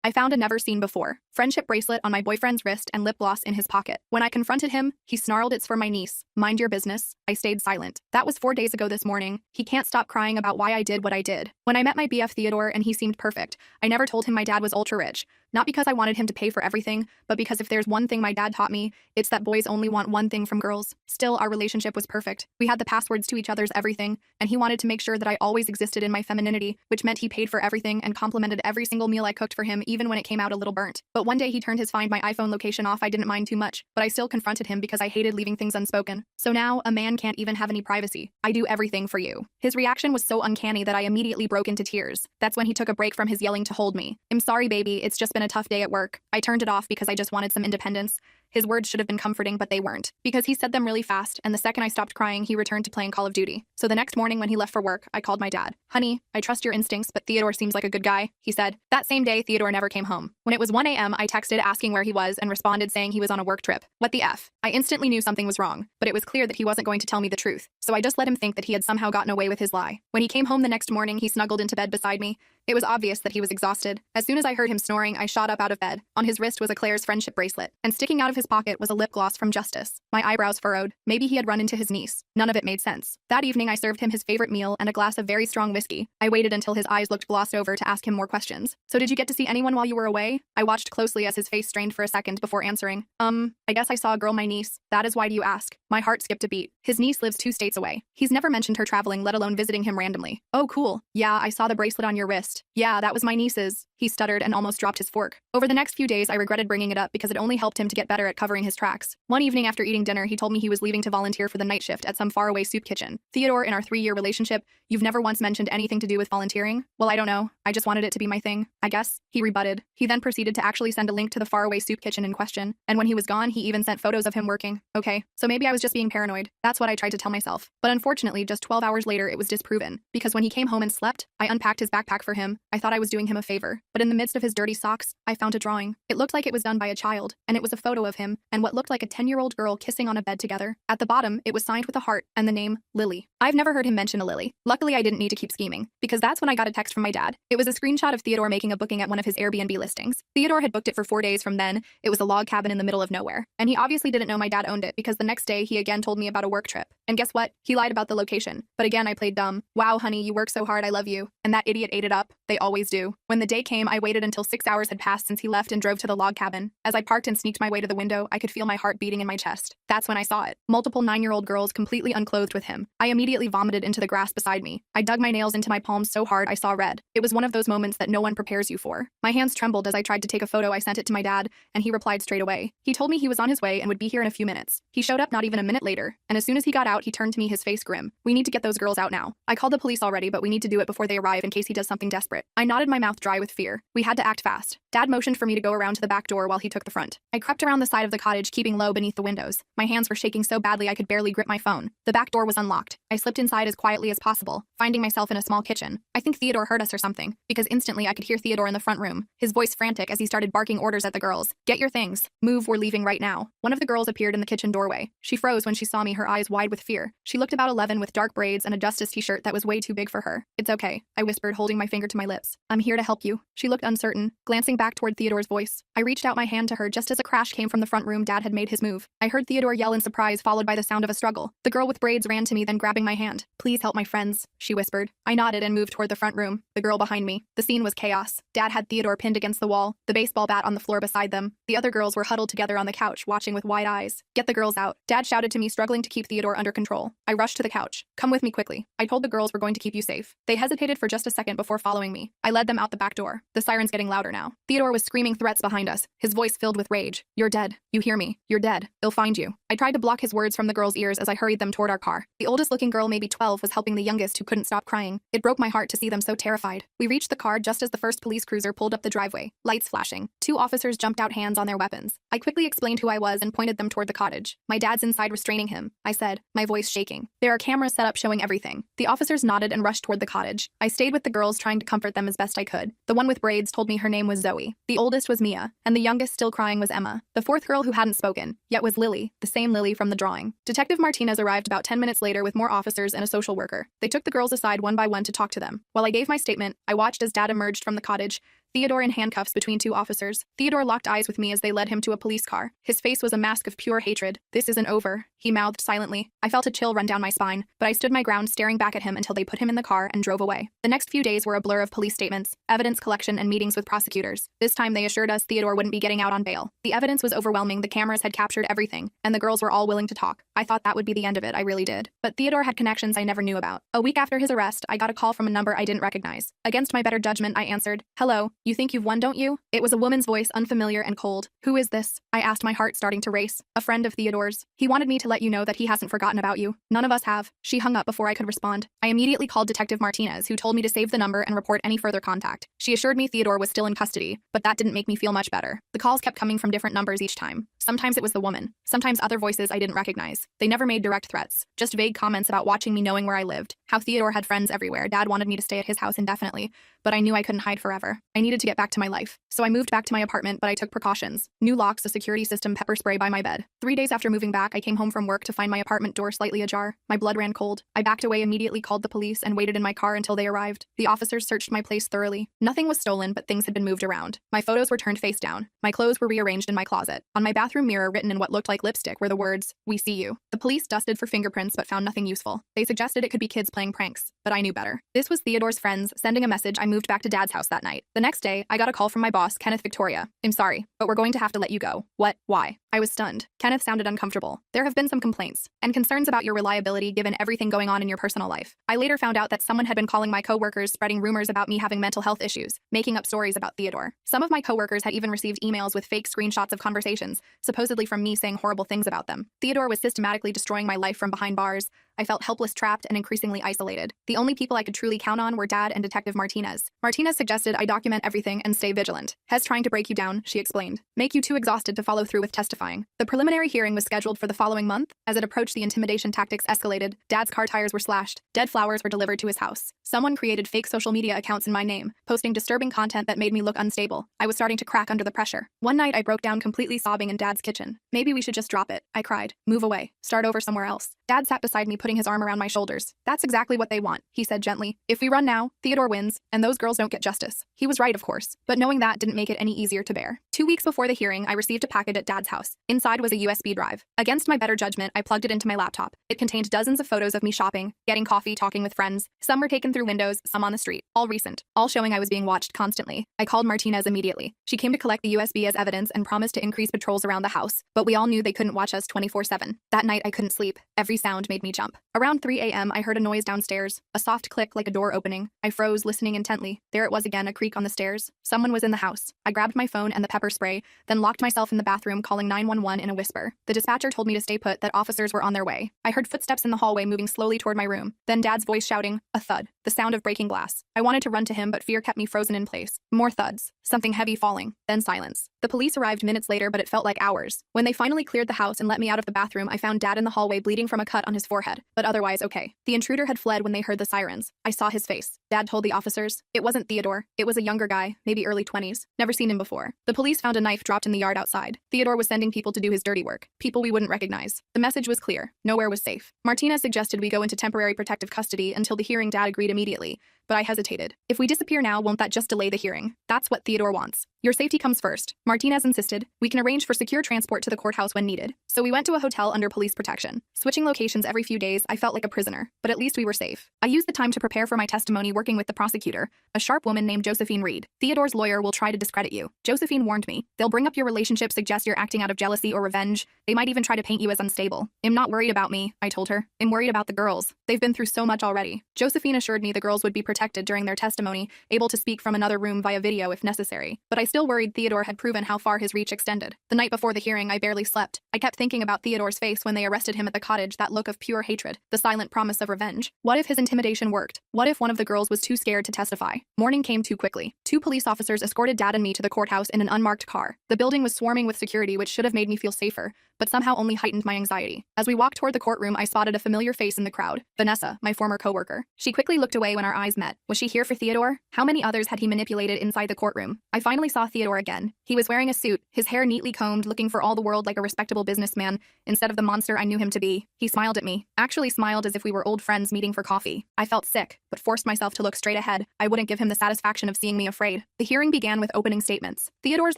I found a never-seen-before friendship bracelet on my boyfriend's wrist and lip gloss in his pocket. When I confronted him, he snarled, "It's for my niece. Mind your business." I stayed silent. That was 4 days ago this morning. He can't stop crying about why I did what I did. When I met my BF Theodore and he seemed perfect, I never told him my dad was ultra-rich. Not because I wanted him to pay for everything, but because if there's one thing my dad taught me, it's that boys only want one thing from girls. Still, our relationship was perfect. We had the passwords to each other's everything, and he wanted to make sure that I always existed in my femininity, which meant he paid for everything and complimented every single meal I cooked for him, even when it came out a little burnt. But one day he turned his Find My iPhone location off. I didn't mind too much, but I still confronted him because I hated leaving things unspoken. So now, a man can't even have any privacy. I do everything for you. His reaction was so uncanny that I immediately broke into tears. That's when he took a break from his yelling to hold me. "I'm sorry, baby, it's just been a tough day at work." I turned it off because I just wanted some independence. His words should have been comforting, but they weren't. Because he said them really fast, and the second I stopped crying, he returned to playing Call of Duty. So the next morning when he left for work, I called my dad. "Honey, I trust your instincts, but Theodore seems like a good guy," he said. That same day, Theodore never came home. When it was 1 a.m., I texted asking where he was and responded saying he was on a work trip. What the F? I instantly knew something was wrong, but it was clear that he wasn't going to tell me the truth. So I just let him think that he had somehow gotten away with his lie. When he came home the next morning, he snuggled into bed beside me. It was obvious that he was exhausted. As soon as I heard him snoring, I shot up out of bed. On his wrist was a Claire's friendship bracelet, and sticking out of his pocket was a lip gloss from Justice. My eyebrows furrowed. Maybe he had run into his niece. None of it made sense. That evening, I served him his favorite meal and a glass of very strong whiskey. I waited until his eyes looked glossed over to ask him more questions. "So did you get to see anyone while you were away?" I watched closely as his face strained for a second before answering. I guess I saw a girl, my niece. That is why do you ask?" My heart skipped a beat. His niece lives 2 states away. He's never mentioned her traveling, let alone visiting him randomly. "Oh, cool. Yeah, I saw the bracelet on your wrist. Yeah, that was my niece's." He stuttered and almost dropped his fork. Over the next few days, I regretted bringing it up because it only helped him to get better at covering his tracks. One evening after eating dinner, he told me he was leaving to volunteer for the night shift at some faraway soup kitchen. "Theodore, in our 3-year relationship, you've never once mentioned anything to do with volunteering?" "Well, I don't know. I just wanted it to be my thing, I guess," he rebutted. He then proceeded to actually send a link to the faraway soup kitchen in question, and when he was gone, he even sent photos of him working. Okay, so maybe I was just being paranoid. That's what I tried to tell myself. But unfortunately, just 12 hours later, it was disproven. Because when he came home and slept, I unpacked his backpack for him. I thought I was doing him a favor. But in the midst of his dirty socks, I found a drawing. It looked like it was done by a child, and it was a photo of him and what looked like a 10-year-old girl kissing on a bed together. At the bottom, it was signed with a heart and the name Lily. I've never heard him mention a Lily. Luckily, I didn't need to keep scheming, because that's when I got a text from my dad. It was a screenshot of Theodore making a booking at one of his Airbnb listings. Theodore had booked it for 4 days from then. It was a log cabin in the middle of nowhere. And he obviously didn't know my dad owned it because the next day he again told me about a work trip. And guess what? He lied about the location. But again, I played dumb. "Wow, honey, you work so hard, I love you." And that idiot ate it up. They always do. When the day came, I waited until 6 hours had passed since he left and drove to the log cabin. As I parked and sneaked my way to the window, I could feel my heart beating in my chest. That's when I saw it. Multiple 9-year-old girls completely unclothed with him. I immediately vomited into the grass beside me. I dug my nails into my palms so hard I saw red. It was one of those moments that no one prepares you for. My hands trembled as I tried to take a photo. I sent it to my dad, and he replied straight away. He told me he was on his way and would be here in a few minutes. He showed up not even a minute later, and as soon as he got out, he turned to me, his face grim. "We need to get those girls out now. I called the police already, but we need to do it before they arrive in case he does something desperate." I nodded, my mouth dry with fear. We had to act fast. Dad motioned for me to go around to the back door while he took the front. I crept around the side of the cottage, keeping low beneath the windows. My hands were shaking so badly I could barely grip my phone. The back door was unlocked. I slipped inside as quietly as possible, finding myself in a small kitchen. I think Theodore heard us or something, because instantly I could hear Theodore in the front room, his voice frantic as he started barking orders at the girls. "Get your things. Move, we're leaving right now." One of the girls appeared in the kitchen doorway. She froze when she saw me, her eyes wide with fear. She looked about 11 with dark braids and a Justice t-shirt that was way too big for her. "It's okay," I whispered, holding my finger to my lips. "I'm here to help you." She looked uncertain, glancing back toward Theodore's voice. I reached out my hand to her just as a crash came from the front room. Dad had made his move. I heard Theodore yell in surprise, followed by the sound of a struggle. The girl with braids ran to me, then grabbing my hand. "Please help my friends," she whispered. I nodded and moved toward the front room, the girl behind me. The scene was chaos. Dad had Theodore pinned against the wall, the baseball bat on the floor beside them. The other girls were huddled together on the couch, watching with wide eyes. "Get the girls out," Dad shouted to me, struggling to keep Theodore under control. I rushed to the couch. "Come with me quickly. I told the girls we're going to keep you safe." They hesitated for just a second before following me. I led them out the back door. The siren's getting louder now. Theodore was screaming threats behind us, his voice filled with rage. "You're dead. You hear me? You're dead. They'll find you." I tried to block his words from the girls' ears as I hurried them toward our car. The oldest-looking girl, maybe 12, was helping the youngest, who couldn't stop crying. It broke my heart to see them so terrified. We reached the car just as the first police cruiser pulled up the driveway, lights flashing. 2 officers jumped out, hands on their weapons. I quickly explained who I was and pointed them toward the cottage. "My dad's inside restraining him," I said, my voice shaking. "There are cameras set up showing everything." The officers nodded and rushed toward the cottage. I stayed with the girls, trying to comfort them as best I could. The one with braids told me her name was Zoe. The oldest was Mia, and the youngest, still crying, was Emma. The 4th girl, who hadn't spoken yet, was Lily, the same Lily from the drawing. Detective Martinez arrived about 10 minutes later with more officers and a social worker. They took the girls aside one by one to talk to them. While I gave my statement, I watched as Dad emerged from the cottage. Theodore in handcuffs between two officers. Theodore locked eyes with me as they led him to a police car. His face was a mask of pure hatred. "This isn't over," he mouthed silently. I felt a chill run down my spine, but I stood my ground staring back at him until they put him in the car and drove away. The next few days were a blur of police statements, evidence collection, and meetings with prosecutors. This time they assured us Theodore wouldn't be getting out on bail. The evidence was overwhelming, the cameras had captured everything, and the girls were all willing to talk. I thought that would be the end of it, I really did. But Theodore had connections I never knew about. A week after his arrest, I got a call from a number I didn't recognize. Against my better judgment, I answered. "Hello, you think you've won, don't you?" It was a woman's voice, unfamiliar and cold. "Who is this?" I asked, my heart starting to race. "A friend of Theodore's. He wanted me to let you know that he hasn't forgotten about you. None of us have." She hung up before I could respond. I immediately called Detective Martinez, who told me to save the number and report any further contact. She assured me Theodore was still in custody, but that didn't make me feel much better. The calls kept coming from different numbers each time. Sometimes it was the woman, sometimes other voices I didn't recognize. They never made direct threats, just vague comments about watching me, knowing where I lived, how Theodore had friends everywhere. Dad wanted me to stay at his house indefinitely, but I knew I couldn't hide forever. I needed to get back to my life. So I moved back to my apartment, but I took precautions. New locks, a security system, pepper spray by my bed. 3 days after moving back, I came home from work to find my apartment door slightly ajar. My blood ran cold. I backed away, immediately called the police, and waited in my car until they arrived. The officers searched my place thoroughly. Nothing was stolen, but things had been moved around. My photos were turned face down. My clothes were rearranged in my closet. On my bathroom mirror, written in what looked like lipstick, were the words, "We see you." The police dusted for fingerprints but found nothing useful. They suggested it could be kids playing pranks, but I knew better. This was Theodore's friends sending a message. I moved back to Dad's house that night. The next day, I got a call from my boss, Kenneth. "Victoria, I'm sorry, but we're going to have to let you go." "What? Why?" I was stunned. Kenneth sounded uncomfortable. "There have been some complaints and concerns about your reliability given everything going on in your personal life." I later found out that someone had been calling my coworkers, spreading rumors about me having mental health issues, making up stories about Theodore. Some of my coworkers had even received emails with fake screenshots of conversations, supposedly from me saying horrible things about them. Theodore was systematically destroying my life from behind bars. I felt helpless, trapped, and increasingly isolated. The only people I could truly count on were Dad and Detective Martinez. Martinez suggested I document everything and stay vigilant. "Hes trying to break you down," she explained. "Make you too exhausted to follow through with testifying." The preliminary hearing was scheduled for the following month. As it approached, the intimidation tactics escalated. Dad's car tires were slashed. Dead flowers were delivered to his house. Someone created fake social media accounts in my name, posting disturbing content that made me look unstable. I was starting to crack under the pressure. One night, I broke down completely sobbing in Dad's kitchen. "Maybe we should just drop it," I cried. "Move away. Start over somewhere else." Dad sat beside me, putting his arm around my shoulders. "That's exactly what they want," he said gently. "If we run now, Theodore wins, and those girls don't get justice." He was right, of course, but knowing that didn't make it any easier to bear. 2 weeks before the hearing, I received a package at Dad's house. Inside was a USB drive. Against my better judgment, I plugged it into my laptop. It contained dozens of photos of me shopping, getting coffee, talking with friends. Some were taken through windows, some on the street. All recent, all showing I was being watched constantly. I called Martinez immediately. She came to collect the USB as evidence and promised to increase patrols around the house, but we all knew they couldn't watch us 24/7. That night, I couldn't sleep. Every sound made me jump. Around 3 a.m., I heard a noise downstairs, a soft click like a door opening. I froze, listening intently. There it was again, a creak on the stairs. Someone was in the house. I grabbed my phone and the pepper spray, then locked myself in the bathroom, calling 911 in a whisper. The dispatcher told me to stay put, that officers were on their way. I heard footsteps in the hallway moving slowly toward my room. Then Dad's voice shouting, a thud, the sound of breaking glass. I wanted to run to him, but fear kept me frozen in place. More thuds, something heavy falling, then silence. The police arrived minutes later, but it felt like hours. When they finally cleared the house and let me out of the bathroom, I found Dad in the hallway, bleeding from a cut on his forehead, but otherwise okay. The intruder had fled when they heard the sirens. I saw his face. Dad told the officers. It wasn't Theodore. It was a younger guy, maybe early 20s. Never seen him before. The police found a knife dropped in the yard outside. Theodore was sending people to do his dirty work. People we wouldn't recognize. The message was clear. Nowhere was safe. Martinez suggested we go into temporary protective custody until the hearing. Dad agreed immediately, but I hesitated. If we disappear now, won't that just delay the hearing? That's what Theodore wants. Your safety comes first. Martinez insisted. We can arrange for secure transport to the courthouse when needed. So we went to a hotel under police protection. Switching locations every few days, I felt like a prisoner, but at least we were safe. I used the time to prepare for my testimony, working with the prosecutor, a sharp woman named Josephine Reed. Theodore's lawyer will try to discredit you. Josephine warned me. They'll bring up your relationship, suggest you're acting out of jealousy or revenge. They might even try to paint you as unstable. I'm not worried about me, I told her. I'm worried about the girls. They've been through so much already. Josephine assured me the girls would be protected during their testimony, able to speak from another room via video if necessary. But I still worried Theodore had proven how far his reach extended. The night before the hearing, I barely slept. I kept thinking about Theodore's face when they arrested him at the cottage, that look of pure hatred, the silent promise of revenge. What if his intimidation worked? What if one of the girls was too scared to testify? Morning came too quickly. 2 police officers escorted Dad and me to the courthouse in an unmarked car. The building was swarming with security, which should have made me feel safer, but somehow only heightened my anxiety. As we walked toward the courtroom, I spotted a familiar face in the crowd. Vanessa, my former coworker. She quickly looked away when our eyes met. met. Was she here for Theodore? How many others had he manipulated inside the courtroom? I finally saw Theodore again. He was wearing a suit, his hair neatly combed, looking for all the world like a respectable businessman, instead of the monster I knew him to be. He smiled at me, actually smiled as if we were old friends meeting for coffee. I felt sick, but forced myself to look straight ahead. I wouldn't give him the satisfaction of seeing me afraid. The hearing began with opening statements. Theodore's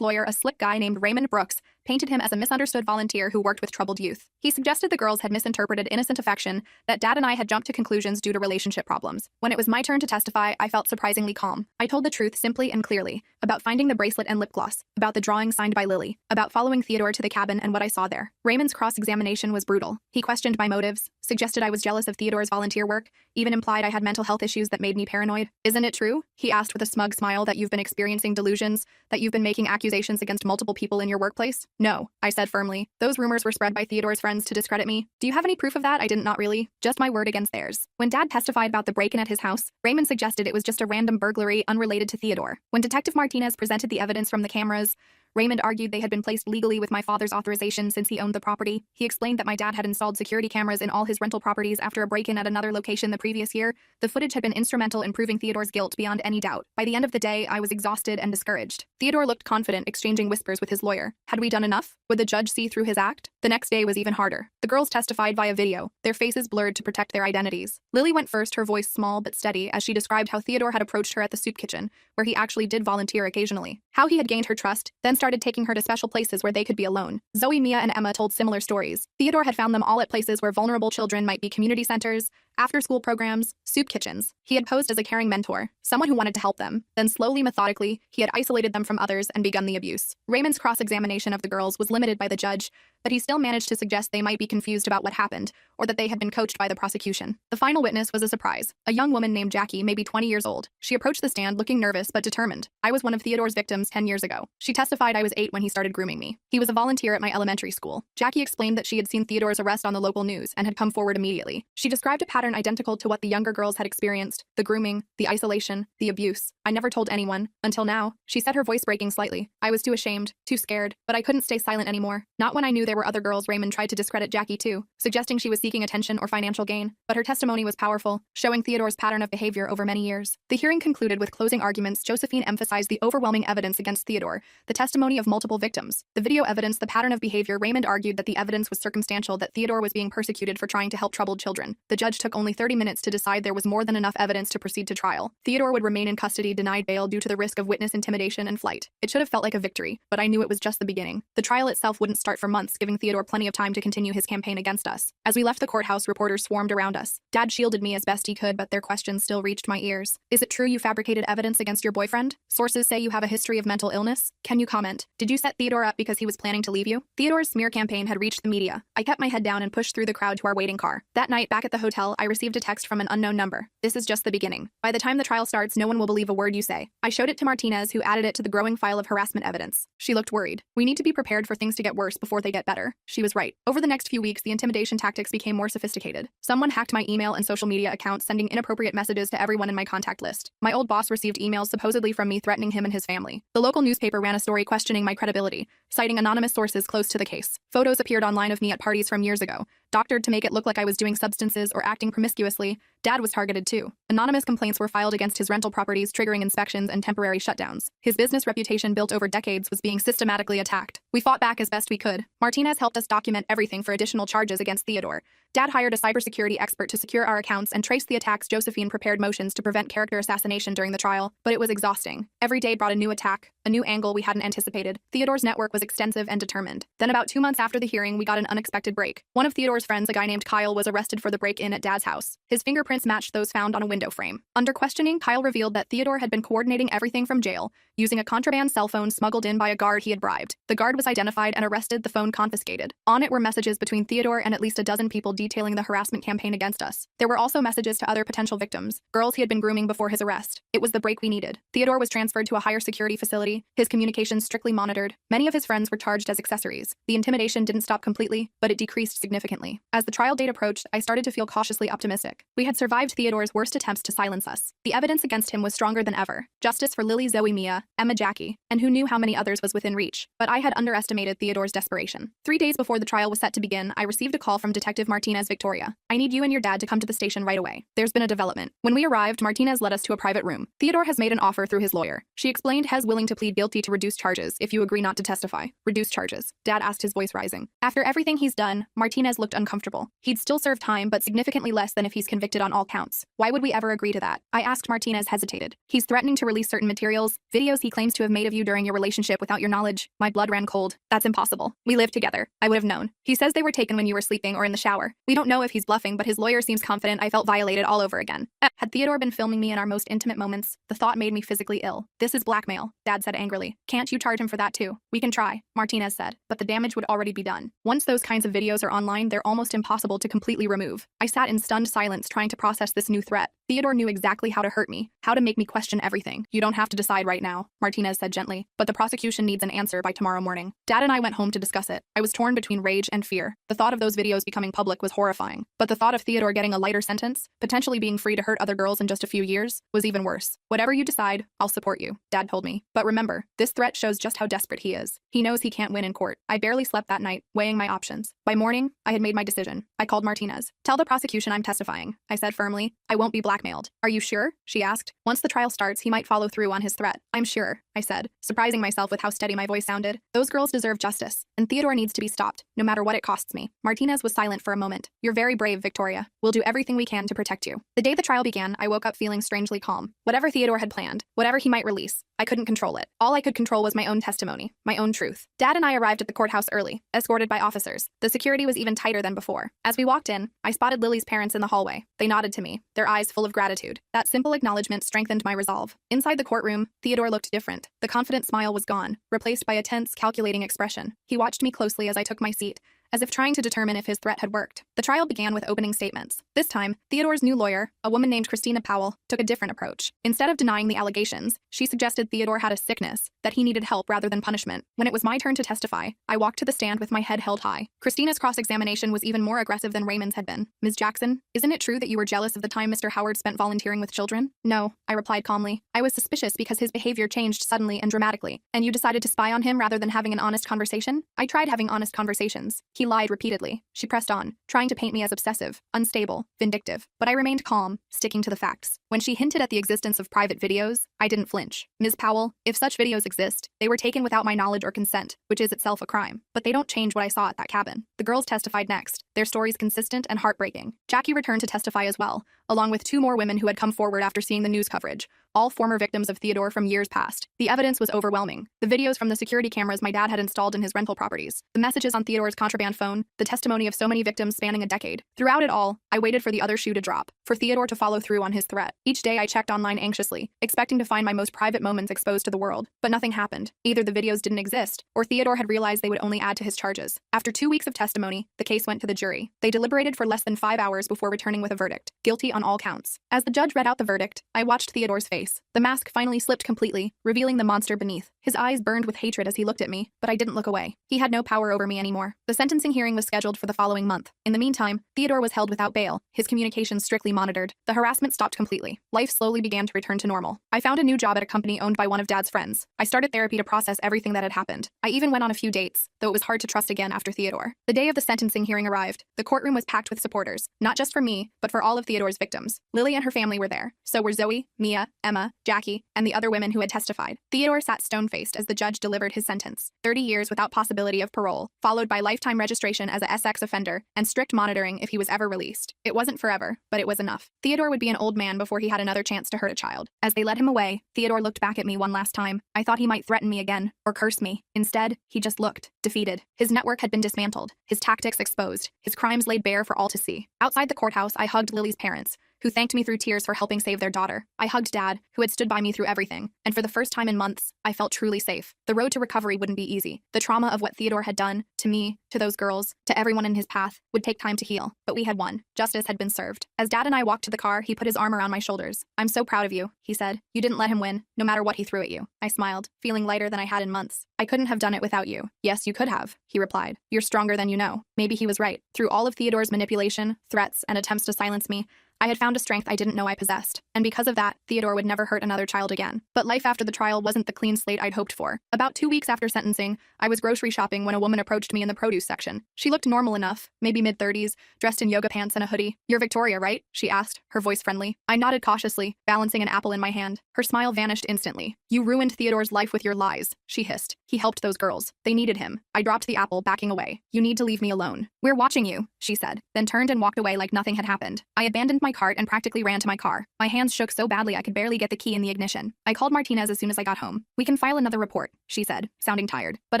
lawyer, a slick guy named Raymond Brooks, painted him as a misunderstood volunteer who worked with troubled youth. He suggested the girls had misinterpreted innocent affection, that Dad and I had jumped to conclusions due to relationship problems. When it was my turn to testify, I felt surprisingly calm. I told the truth simply and clearly, about finding the bracelet and lip gloss, about the drawing signed by Lily, about following Theodore to the cabin and what I saw there. Raymond's cross-examination was brutal. He questioned my motives, suggested I was jealous of Theodore's volunteer work, even implied I had mental health issues that made me paranoid. Isn't it true? He asked with a smug smile, that you've been experiencing delusions, that you've been making accusations against multiple people in your workplace? No, I said firmly. Those rumors were spread by Theodore's friends to discredit me. Do you have any proof of that? I didn't, not really. Just my word against theirs. When Dad testified about the break-in at his house, Raymond suggested it was just a random burglary unrelated to Theodore. When Detective Martinez presented the evidence from the cameras, Raymond argued they had been placed legally with my father's authorization since he owned the property. He explained that my dad had installed security cameras in all his rental properties after a break-in at another location the previous year. The footage had been instrumental in proving Theodore's guilt beyond any doubt. By the end of the day, I was exhausted and discouraged. Theodore looked confident, exchanging whispers with his lawyer. Had we done enough? Would the judge see through his act? The next day was even harder. The girls testified via video, their faces blurred to protect their identities. Lily went first, her voice small but steady, as she described how Theodore had approached her at the soup kitchen, where he actually did volunteer occasionally. How he had gained her trust, then started taking her to special places where they could be alone. Zoe, Mia, and Emma told similar stories. Theodore had found them all at places where vulnerable children might be: community centers, after-school programs, soup kitchens. He had posed as a caring mentor, someone who wanted to help them. Then slowly, methodically, he had isolated them from others and begun the abuse. Raymond's cross-examination of the girls was limited by the judge, but he still managed to suggest they might be confused about what happened, or that they had been coached by the prosecution. The final witness was a surprise, a young woman named Jackie, maybe 20 years old. She approached the stand looking nervous but determined. I was one of Theodore's victims 10 years ago. She testified I was 8 when he started grooming me. He was a volunteer at my elementary school. Jackie explained that she had seen Theodore's arrest on the local news and had come forward immediately. She described a pattern identical to what the younger girls had experienced: the grooming, the isolation, the abuse. I never told anyone, until now. She said, her voice breaking slightly. I was too ashamed, too scared, but I couldn't stay silent anymore. Not when I knew there were other girls. Raymond tried to discredit Jackie too, suggesting she was seeking attention or financial gain, but her testimony was powerful, showing Theodore's pattern of behavior over many years. The hearing concluded with closing arguments. Josephine emphasized the overwhelming evidence against Theodore, the testimony of multiple victims, the video evidence, the pattern of behavior. Raymond argued that the evidence was circumstantial, that Theodore was being persecuted for trying to help troubled children. The judge took only 30 minutes to decide there was more than enough evidence to proceed to trial. Theodore would remain in custody, denied bail due to the risk of witness intimidation and flight. It should have felt like a victory, but I knew it was just the beginning. The trial itself wouldn't start for months, giving Theodore plenty of time to continue his campaign against us. As we left the courthouse, reporters swarmed around us. Dad shielded me as best he could, but their questions still reached my ears. Is it true you fabricated evidence against your boyfriend? Sources say you have a history of mental illness. Can you comment? Did you set Theodore up because he was planning to leave you? Theodore's smear campaign had reached the media. I kept my head down and pushed through the crowd to our waiting car. That night, back at the hotel, I received a text from an unknown number. This is just the beginning. By the time the trial starts, no one will believe a word you say. I showed it to Martinez, who added it to the growing file of harassment evidence. She looked worried. We need to be prepared for things to get worse before they get better. She was right. Over the next few weeks, the intimidation tactics became more sophisticated. Someone hacked my email and social media accounts, sending inappropriate messages to everyone in my contact list. My old boss received emails supposedly from me threatening him and his family. The local newspaper ran a story questioning my credibility, citing anonymous sources close to the case. Photos appeared online of me at parties from years ago, doctored to make it look like I was doing substances or acting promiscuously. Dad was targeted too. Anonymous complaints were filed against his rental properties, triggering inspections and temporary shutdowns. His business reputation, built over decades, was being systematically attacked. We fought back as best we could. Martinez helped us document everything for additional charges against Theodore. Dad hired a cybersecurity expert to secure our accounts and trace the attacks. Josephine prepared motions to prevent character assassination during the trial, but it was exhausting. Every day brought a new attack, a new angle we hadn't anticipated. Theodore's network was extensive and determined. Then about 2 months after the hearing, we got an unexpected break. One of Theodore's friends, a guy named Kyle, was arrested for the break-in at Dad's house. His fingerprints matched those found on a window frame. Under questioning, Kyle revealed that Theodore had been coordinating everything from jail, using a contraband cell phone smuggled in by a guard he had bribed. The guard was identified and arrested, the phone confiscated. On it were messages between Theodore and at least a dozen people detailing the harassment campaign against us. There were also messages to other potential victims, girls he had been grooming before his arrest. It was the break we needed. Theodore was transferred to a higher security facility, his communications strictly monitored. Many of his friends were charged as accessories. The intimidation didn't stop completely, but it decreased significantly. As the trial date approached, I started to feel cautiously optimistic. We had survived Theodore's worst attempts to silence us. The evidence against him was stronger than ever. Justice for Lily, Zoe, Mia, Emma, Jackie, and who knew how many others was within reach. But I had underestimated Theodore's desperation. 3 days before the trial was set to begin, I received a call from Detective Martinez. Victoria, I need you and your dad to come to the station right away. There's been a development. When we arrived, Martinez led us to a private room. Theodore has made an offer through his lawyer. She explained he's willing to plead guilty to reduced charges if you agree not to testify. Reduced charges? Dad asked, his voice rising. After everything he's done, Martinez looked uncomfortable. He'd still serve time, but significantly less than if he's convicted on all counts. Why would we ever agree to that? I asked. Martinez hesitated. He's threatening to release certain materials, videos he claims to have made of you during your relationship without your knowledge. My blood ran cold. That's impossible. We lived together. I would have known. He says they were taken when you were sleeping or in the shower. We don't know if he's bluffing, but his lawyer seems confident. I felt violated all over again. Had Theodore been filming me in our most intimate moments? The thought made me physically ill. This is blackmail, Dad said angrily. Can't you charge him for that too? We can try, Martinez said, but the damage would already be done. Once those kinds of videos are online, they're almost impossible to completely remove. I sat in stunned silence trying to process this new threat. Theodore knew exactly how to hurt me, how to make me question everything. You don't have to decide right now, Martinez said gently, but the prosecution needs an answer by tomorrow morning. Dad and I went home to discuss it. I was torn between rage and fear. The thought of those videos becoming public was horrifying, but the thought of Theodore getting a lighter sentence, potentially being free to hurt other girls in just a few years, was even worse. Whatever you decide, I'll support you, Dad told me. But remember, this threat shows just how desperate he is. He knows he can't win in court. I barely slept that night, weighing my options. By morning, I had made my decision. I called Martinez. Tell the prosecution I'm testifying, I said firmly. I won't be blackmailed. Are you sure? She asked. Once the trial starts, he might follow through on his threat. I'm sure, I said, surprising myself with how steady my voice sounded. Those girls deserve justice, and Theodore needs to be stopped, no matter what it costs me. Martinez was silent for a moment. You're very brave, Victoria. We'll do everything we can to protect you. The day the trial began, I woke up feeling strangely calm. Whatever Theodore had planned, whatever he might release, I couldn't control it. All I could control was my own testimony, my own truth. Dad and I arrived at the courthouse early, escorted by officers. The security was even tighter than before. As we walked in, I spotted Lily's parents in the hallway. They nodded to me, their eyes full of gratitude. That simple acknowledgement strengthened my resolve. Inside the courtroom, Theodore looked different. The confident smile was gone, replaced by a tense, calculating expression. He watched me closely as I took my seat, as if trying to determine if his threat had worked. The trial began with opening statements. This time, Theodore's new lawyer, a woman named Christina Powell, took a different approach. Instead of denying the allegations, she suggested Theodore had a sickness, that he needed help rather than punishment. When it was my turn to testify, I walked to the stand with my head held high. Christina's cross-examination was even more aggressive than Raymond's had been. Ms. Jackson, isn't it true that you were jealous of the time Mr. Howard spent volunteering with children? No, I replied calmly. I was suspicious because his behavior changed suddenly and dramatically. And you decided to spy on him rather than having an honest conversation? I tried having honest conversations. He lied repeatedly. She pressed on, trying to paint me as obsessive, unstable, vindictive. But I remained calm, sticking to the facts. When she hinted at the existence of private videos, I didn't flinch. Ms. Powell, if such videos exist, they were taken without my knowledge or consent, which is itself a crime. But they don't change what I saw at that cabin. The girls testified next, their stories consistent and heartbreaking. Jackie returned to testify as well, along with 2 more women who had come forward after seeing the news coverage, all former victims of Theodore from years past. The evidence was overwhelming. The videos from the security cameras my dad had installed in his rental properties, the messages on Theodore's contraband phone, the testimony of so many victims spanning a decade. Throughout it all, I waited for the other shoe to drop, for Theodore to follow through on his threat. Each day I checked online anxiously, expecting to find my most private moments exposed to the world. But nothing happened. Either the videos didn't exist, or Theodore had realized they would only add to his charges. After 2 weeks of testimony, the case went to the jury. They deliberated for less than 5 hours before returning with a verdict, guilty on all counts. As the judge read out the verdict, I watched Theodore's face. The mask finally slipped completely, revealing the monster beneath. His eyes burned with hatred as he looked at me, but I didn't look away. He had no power over me anymore. The sentencing hearing was scheduled for the following month. In the meantime, Theodore was held without bail, his communications strictly monitored. The harassment stopped completely. Life slowly began to return to normal. I found a new job at a company owned by one of Dad's friends. I started therapy to process everything that had happened. I even went on a few dates, though it was hard to trust again after Theodore. The day of the sentencing hearing arrived. The courtroom was packed with supporters, not just for me, but for all of Theodore's victims. Lily and her family were there. So were Zoe, Mia, Emma, Jackie, and the other women who had testified. Theodore sat stone-faced as the judge delivered his sentence. 30 years without possibility of parole, followed by lifetime registration as a SX offender and strict monitoring if he was ever released. It wasn't forever, but it was enough. Theodore would be an old man before he had another chance to hurt a child. As they led him away, Theodore looked back at me one last time. I thought he might threaten me again, or curse me. Instead, he just looked, defeated. His network had been dismantled, his tactics exposed, his crimes laid bare for all to see. Outside the courthouse, I hugged Lily's parents, who thanked me through tears for helping save their daughter. I hugged Dad, who had stood by me through everything, and for the first time in months, I felt truly safe. The road to recovery wouldn't be easy. The trauma of what Theodore had done, to me, to those girls, to everyone in his path, would take time to heal. But we had won. Justice had been served. As Dad and I walked to the car, he put his arm around my shoulders. "I'm so proud of you," he said. "You didn't let him win, no matter what he threw at you." I smiled, feeling lighter than I had in months. "I couldn't have done it without you." "Yes, you could have," he replied. "You're stronger than you know." Maybe he was right. Through all of Theodore's manipulation, threats, and attempts to silence me, I had found a strength I didn't know I possessed, and because of that, Theodore would never hurt another child again. But life after the trial wasn't the clean slate I'd hoped for. About 2 weeks after sentencing, I was grocery shopping when a woman approached me in the produce section. She looked normal enough, maybe mid-30s, dressed in yoga pants and a hoodie. "You're Victoria, right?" she asked, her voice friendly. I nodded cautiously, balancing an apple in my hand. Her smile vanished instantly. "You ruined Theodore's life with your lies," she hissed. "He helped those girls. They needed him." I dropped the apple, backing away. "You need to leave me alone." "We're watching you," she said, then turned and walked away like nothing had happened. I abandoned my cart and practically ran to my car. My hands shook so badly I could barely get the key in the ignition. I called Martinez as soon as I got home. "We can file another report," she said, sounding tired. But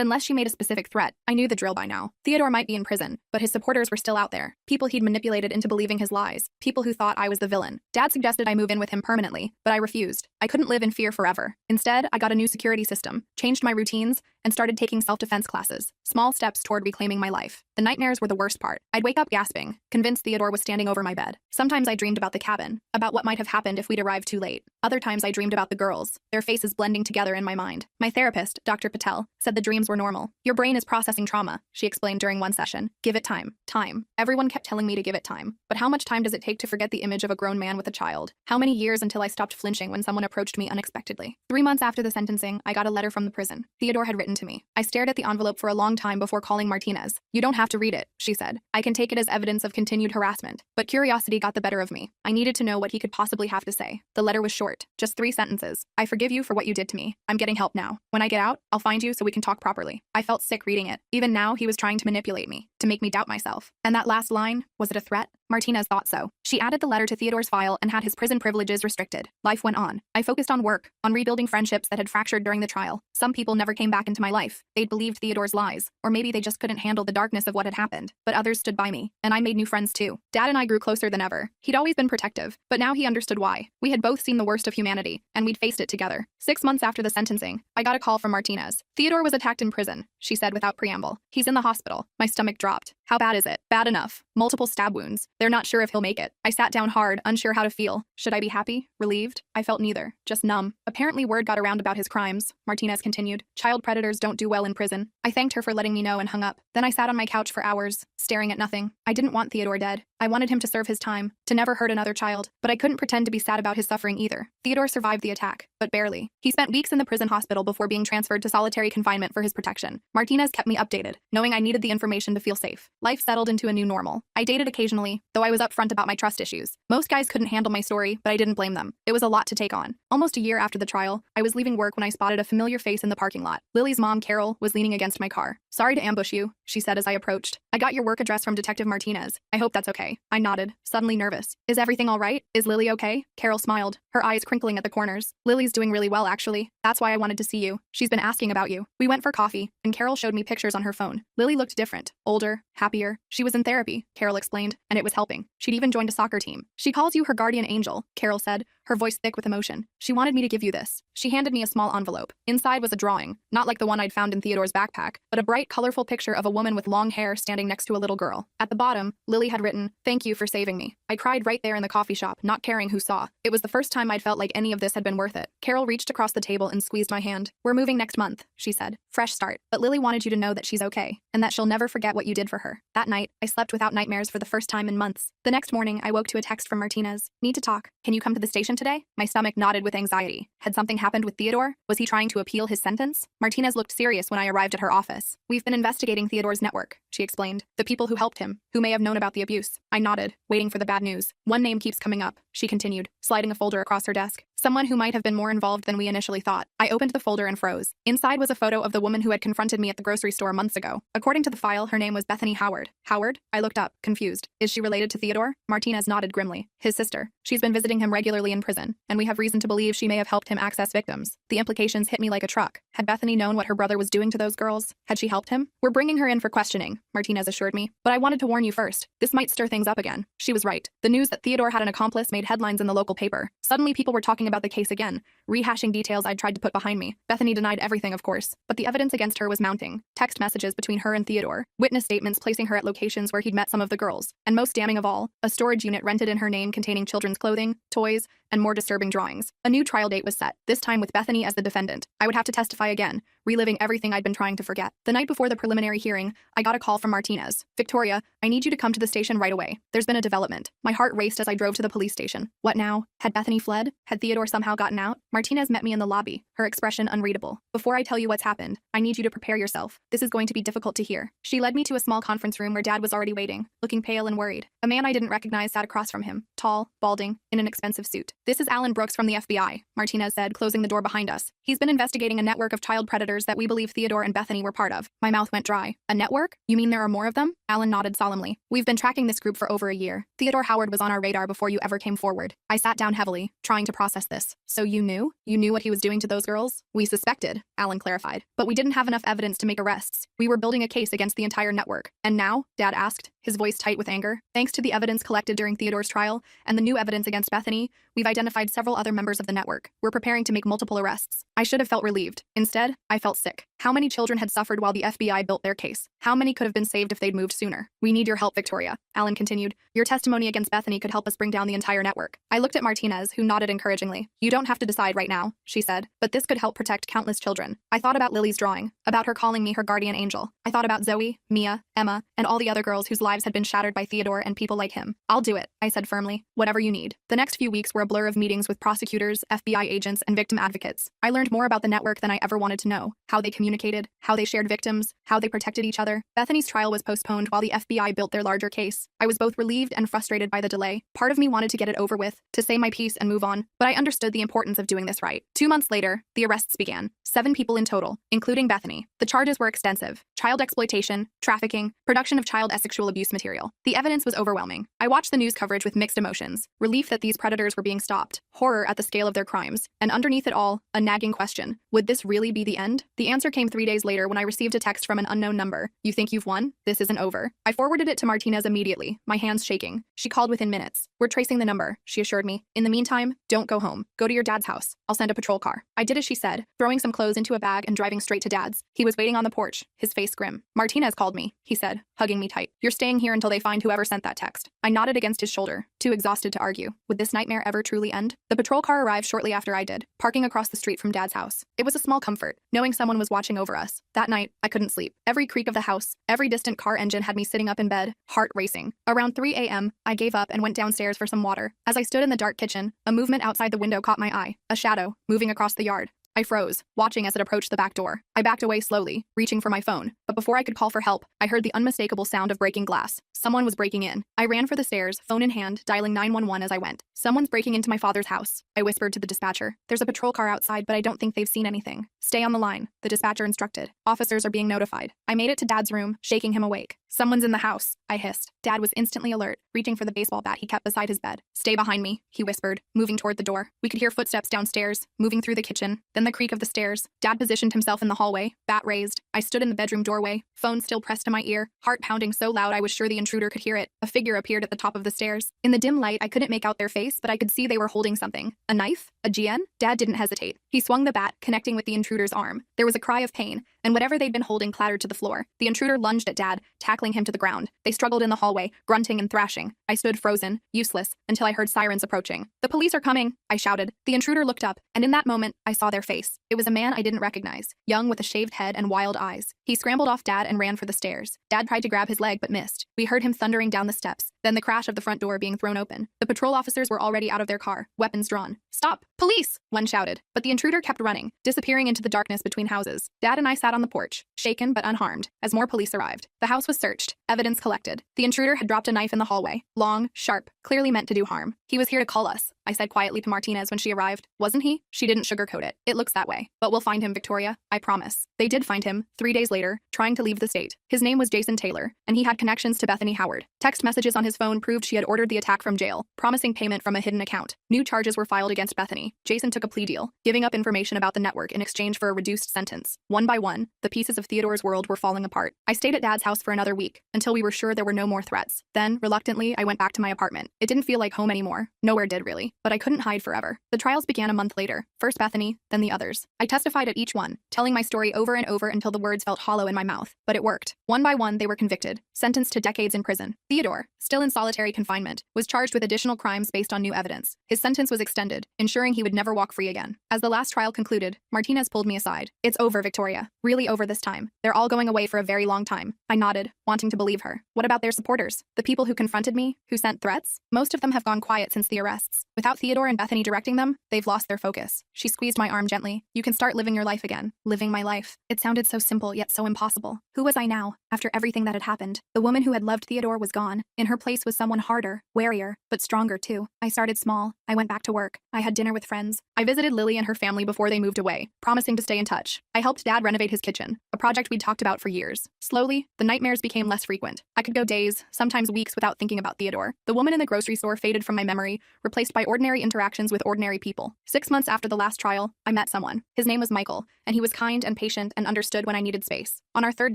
unless she made a specific threat, I knew the drill by now. Theodore might be in prison, but his supporters were still out there. People he'd manipulated into believing his lies. People who thought I was the villain. Dad suggested I move in with him permanently, but I refused. I couldn't live in fear forever. Instead, I got a new security system, changed my routines, and started taking self-defense classes. Small steps toward reclaiming my life. The nightmares were the worst part. I'd wake up gasping, convinced Theodore was standing over my bed. Sometimes I dreamed about the cabin, about what might have happened if we'd arrived too late. Other times I dreamed about the girls, their faces blending together in my mind. My therapist, Dr. Patel, said the dreams were normal. "Your brain is processing trauma," she explained during one session. "Give it time. Time." Everyone kept telling me to give it time. But how much time does it take to forget the image of a grown man with a child? How many years until I stopped flinching when someone approached me unexpectedly? 3 months after the sentencing, I got a letter from the prison. Theodore had written to me. I stared at the envelope for a long time before calling Martinez. "You don't have to read it," she said. "I can take it as evidence of continued harassment." But curiosity got the better of me. I needed to know what he could possibly have to say. The letter was short, just 3 sentences. "I forgive you for what you did to me. I'm getting help now. When I get out, I'll find you so we can talk properly." I felt sick reading it. Even now, he was trying to manipulate me, to make me doubt myself. And that last line, was it a threat? Martinez thought so. She added the letter to Theodore's file and had his prison privileges restricted. Life went on. I focused on work, on rebuilding friendships that had fractured during the trial. Some people never came back into my life. They'd believed Theodore's lies, or maybe they just couldn't handle the darkness of what had happened. But others stood by me, and I made new friends too. Dad and I grew closer than ever. He'd always been protective, but now he understood why. We had both seen the worst of humanity, and we'd faced it together. 6 months after the sentencing, I got a call from Martinez. "Theodore was attacked in prison," she said without preamble. "He's in the hospital." My stomach dropped. How bad is it? Bad enough. Multiple stab wounds. They're not sure if he'll make it. I sat down hard, unsure how to feel. Should I be happy? Relieved? I felt neither. Just numb. "Apparently word got around about his crimes," Martinez continued. "Child predators don't do well in prison." I thanked her for letting me know and hung up. Then I sat on my couch for hours, staring at nothing. I didn't want Theodore dead. I wanted him to serve his time, to never hurt another child. But I couldn't pretend to be sad about his suffering either. Theodore survived the attack, but barely. He spent weeks in the prison hospital before being transferred to solitary confinement for his protection. Martinez kept me updated, knowing I needed the information to feel safe. Life settled into a new normal. I dated occasionally, though I was upfront about my trust issues. Most guys couldn't handle my story, but I didn't blame them. It was a lot to take on. Almost a year after the trial, I was leaving work when I spotted a familiar face in the parking lot. Lily's mom, Carol, was leaning against my car. "Sorry to ambush you," she said as I approached. "I got your work address from Detective Martinez. I hope that's okay." I nodded, suddenly nervous. "Is everything all right? Is Lily okay?" Carol smiled, her eyes crinkling at the corners. "Lily's doing really well, actually. That's why I wanted to see you. She's been asking about you." We went for coffee, and Carol showed me pictures on her phone. Lily looked different, older, happier. She was in therapy, Carol explained, and it was helping. She'd even joined a soccer team. "She calls you her guardian angel," Carol said, her voice thick with emotion. "She wanted me to give you this." She handed me a small envelope. Inside was a drawing, not like the one I'd found in Theodore's backpack, but a bright, colorful picture of a woman with long hair standing next to a little girl. At the bottom, Lily had written, "Thank you for saving me." I cried right there in the coffee shop, not caring who saw. It was the first time I'd felt like any of this had been worth it. Carol reached across the table and squeezed my hand. "We're moving next month," she said. "Fresh start. But Lily wanted you to know that she's okay, and that she'll never forget what you did for her." That night, I slept without nightmares for the first time in months. The next morning, I woke to a text from Martinez. "Need to talk. Can you come to the station today?" My stomach nodded with anxiety. Had something happened with Theodore? Was he trying to appeal his sentence? Martinez looked serious when I arrived at her office. "We've been investigating Theodore's network," she explained. "The people who helped him, who may have known about the abuse." I nodded, waiting for the bad news. "One name keeps coming up," she continued, sliding a folder across her desk. "Someone who might have been more involved than we initially thought." I opened the folder and froze. Inside was a photo of the woman who had confronted me at the grocery store months ago. According to the file, her name was Bethany Howard. Howard? I looked up, confused. "Is she related to Theodore?" Martinez nodded grimly. "His sister. She's been visiting him regularly in prison, and we have reason to believe she may have helped him access victims." The implications hit me like a truck. Had Bethany known what her brother was doing to those girls? Had she helped him? "We're bringing her in for questioning," Martinez assured me. "But I wanted to warn you first. This might stir things up again." She was right. The news that Theodore had an accomplice made headlines in the local paper. Suddenly people were talking about the case again, rehashing details I'd tried to put behind me. Bethany denied everything, of course, but the evidence against her was mounting. Text messages between her and Theodore, witness statements placing her at locations where he'd met some of the girls, and most damning of all, a storage unit rented in her name containing children's clothing, toys, and more disturbing drawings. A new trial date was set, this time with Bethany as the defendant. I would have to testify again, reliving everything I'd been trying to forget. The night before the preliminary hearing, I got a call from Martinez. "Victoria, I need you to come to the station right away. There's been a development." My heart raced as I drove to the police station. What now? Had Bethany fled? Had Theodore somehow gotten out? Martinez met me in the lobby, her expression unreadable. "Before I tell you what's happened, I need you to prepare yourself. This is going to be difficult to hear." She led me to a small conference room where Dad was already waiting, looking pale and worried. A man I didn't recognize sat across from him, tall, balding, in an expensive suit. "This is Alan Brooks from the FBI," Martinez said, closing the door behind us. "He's been investigating a network of child predators that we believe Theodore and Bethany were part of." My mouth went dry. "A network? You mean there are more of them?" Alan nodded solemnly. "We've been tracking this group for over a year. Theodore Howard was on our radar before you ever came forward." I sat down heavily, trying to process this. "So you knew? You knew what he was doing to those girls?" "We suspected," Alan clarified. "But we didn't have enough evidence to make arrests. We were building a case against the entire network." "And now?" Dad asked, his voice tight with anger. "Thanks to the evidence collected during Theodore's trial and the new evidence against Bethany, we've identified several other members of the network. We're preparing to make multiple arrests." I should have felt relieved. Instead, I felt sick. How many children had suffered while the FBI built their case? How many could have been saved if they'd moved sooner? "We need your help, Victoria," Alan continued. "Your testimony against Bethany could help us bring down the entire network." I looked at Martinez, who nodded encouragingly. "You don't have to decide right now," she said, "but this could help protect countless children." I thought about Lily's drawing, about her calling me her guardian angel. I thought about Zoe, Mia, Emma, and all the other girls whose lives had been shattered by Theodore and people like him. "I'll do it," I said firmly. "Whatever you need." The next few weeks were a blur of meetings with prosecutors, FBI agents, and victim advocates. I learned more about the network than I ever wanted to know. How they communicated, how they shared victims, how they protected each other. Bethany's trial was postponed while the FBI built their larger case. I was both relieved and frustrated by the delay. Part of me wanted to get it over with, to say my piece and move on, but I understood the importance of doing this right. 2 months later, the arrests began. 7 people in total, including Bethany. The charges were extensive: child exploitation, trafficking, production of child sexual abuse material. The evidence was overwhelming. I watched the news coverage with mixed emotions: relief that these predators were being stopped, horror at the scale of their crimes, and underneath it all, a nagging question: would this really be the end? The answer came 3 days later when I received a text from an unknown number. "You think you've won? This isn't over." I forwarded it to Martinez immediately, my hands shaking. She called within minutes. "We're tracing the number," she assured me. "In the meantime, don't go home. Go to your dad's house. I'll send a patrol car." I did as she said, throwing some clothes into a bag and driving straight to Dad's. He was waiting on the porch, his face grim. "Martinez called me," he said, hugging me tight. "You're staying here until they find whoever sent that text." I nodded against his shoulder, too exhausted to argue. Would this nightmare ever truly end? The patrol car arrived shortly after I did, parking across the street from Dad's house. It was a small comfort, knowing someone was watching over us. That night, I couldn't sleep. Every creak of the house, every distant car engine had me sitting up in bed, heart racing. Around 3 a.m., I gave up and went downstairs for some water. As I stood in the dark kitchen, a movement outside the window caught my eye, a shadow, moving across the yard. I froze, watching as it approached the back door. I backed away slowly, reaching for my phone, but before I could call for help, I heard the unmistakable sound of breaking glass. Someone was breaking in. I ran for the stairs, phone in hand, dialing 911 as I went. "Someone's breaking into my father's house," I whispered to the dispatcher. "There's a patrol car outside, but I don't think they've seen anything." "Stay on the line," the dispatcher instructed. "Officers are being notified." I made it to Dad's room, shaking him awake. "Someone's in the house," I hissed. Dad was instantly alert, reaching for the baseball bat he kept beside his bed. "Stay behind me," he whispered, moving toward the door. We could hear footsteps downstairs, moving through the kitchen, then the creak of the stairs. Dad positioned himself in the hallway, bat raised. I stood in the bedroom doorway, phone still pressed to my ear, heart pounding so loud I was sure the intruder could hear it. A figure appeared at the top of the stairs. In the dim light, I couldn't make out their face, but I could see they were holding something. A knife? A GN? Dad didn't hesitate. He swung the bat, connecting with the intruder's arm. There was a cry of pain, and whatever they'd been holding clattered to the floor. The intruder lunged at Dad, tackling him to the ground. They struggled in the hallway, grunting and thrashing. I stood frozen, useless, until I heard sirens approaching. "The police are coming," I shouted. The intruder looked up, and in that moment, I saw their face. It was a man I didn't recognize, young with a shaved head and wild eyes. He scrambled off Dad and ran for the stairs. Dad tried to grab his leg but missed. We heard him thundering down the steps, then the crash of the front door being thrown open. The patrol officers were already out of their car, weapons drawn. "Stop! Police!" one shouted. But the intruder kept running, disappearing into the darkness between houses. Dad and I sat on the porch, shaken but unharmed, as more police arrived. The house was searched, evidence collected. The intruder had dropped a knife in the hallway, long, sharp, clearly meant to do harm. "He was here to call us," I said quietly to Martinez when she arrived. "Wasn't he?" She didn't sugarcoat it. "It looks that way. But we'll find him, Victoria. I promise." They did find him, 3 days later, trying to leave the state. His name was Jason Taylor, and he had connections to Bethany Howard. Text messages on his phone proved she had ordered the attack from jail, promising payment from a hidden account. New charges were filed against Bethany. Jason took a plea deal, giving up information about the network in exchange for a reduced sentence. One by one, the pieces of Theodore's world were falling apart. I stayed at Dad's house for another week, until we were sure there were no more threats. Then, reluctantly, I went back to my apartment. It didn't feel like home anymore. Nowhere did really. But I couldn't hide forever. The trials began a month later. First Bethany, then the others. I testified at each one, telling my story over and over until the words felt hollow in my mouth. But it worked. One by one, they were convicted, sentenced to decades in prison. Theodore, still in solitary confinement, was charged with additional crimes based on new evidence. His sentence was extended, ensuring he would never walk free again. As the last last trial concluded, Martinez pulled me aside. It's over, Victoria. Really over this time. They're all going away for a very long time. I nodded, wanting to believe her. What about their supporters? The people who confronted me? Who sent threats? Most of them have gone quiet since the arrests. Without Theodore and Bethany directing them, they've lost their focus. She squeezed my arm gently. You can start living your life again. Living my life. It sounded so simple yet so impossible. Who was I now? After everything that had happened, the woman who had loved Theodore was gone. In her place was someone harder, warier, but stronger too. I started small. I went back to work. I had dinner with friends. I visited Lily and her family before they moved away, promising to stay in touch. I helped Dad renovate his kitchen, a project we'd talked about for years. Slowly, the nightmares became less frequent. I could go days, sometimes weeks without thinking about Theodore. The woman in the grocery store faded from my memory, replaced by ordinary interactions with ordinary people. 6 months after the last trial, I met someone. His name was Michael, and he was kind and patient and understood when I needed space. On our third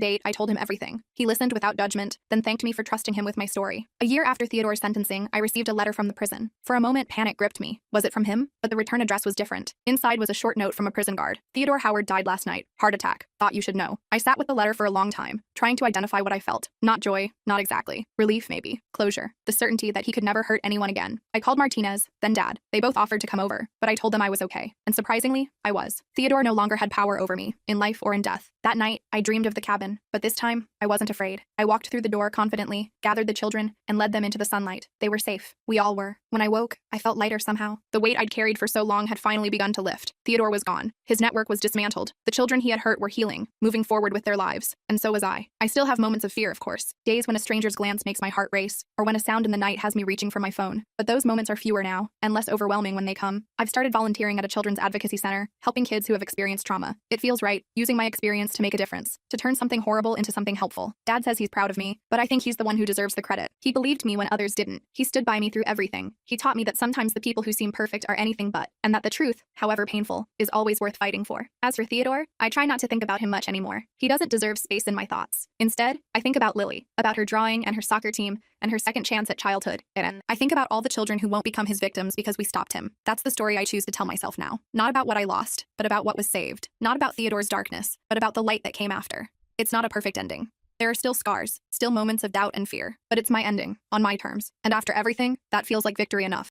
date, I told him everything. He listened without judgment, then thanked me for trusting him with my story. A year after Theodore's sentencing, I received a letter from the prison. For a moment, panic gripped me. Was it from him? But the return address was different. Inside was a short note from a prison guard. Theodore Howard died last night. Heart attack. Thought you should know. I sat with the letter for a long time, trying to identify what I felt. Not joy, not exactly. Relief, maybe. Closure. The certainty that he could never hurt anyone again. I called Martinez, then Dad. They both offered to come over, but I told them I was okay. And surprisingly, I was. Theodore no longer had power over me, in life or in death. That night, I dreamed of the cabin, but this time, I wasn't afraid. I walked through the door confidently, gathered the children, and led them into the sunlight. They were safe. We all were. When I woke, I felt lighter somehow. The weight I'd carried for so long had finally begun to lift. Theodore was gone. His network was dismantled. The children he had hurt were healing, moving forward with their lives. And so was I. I still have moments of fear, of course. Days when a stranger's glance makes my heart race, or when a sound in the night has me reaching for my phone. But those moments are fewer now, and less overwhelming when they come. I've started volunteering at a children's advocacy center, helping kids who have experienced trauma. It feels right, using my experience to make a difference, to turn something horrible into something helpful. Dad says he's proud of me, but I think he's the one who deserves the credit. He believed me when others didn't. He stood by me through everything. He taught me that sometimes the people who seem perfect are anything but, and that the truth, however painful, is always worth fighting for. As for Theodore, I try not to think about him much anymore. He doesn't deserve space in my thoughts. Instead, I think about Lily, about her drawing and her soccer team, and her second chance at childhood. And I think about all the children who won't become his victims because we stopped him. That's the story I choose to tell myself now. Not about what I lost, but about what was saved. Not about Theodore's darkness, but about the light that came after. It's not a perfect ending. There are still scars, still moments of doubt and fear, but it's my ending, on my terms. And after everything, that feels like victory enough.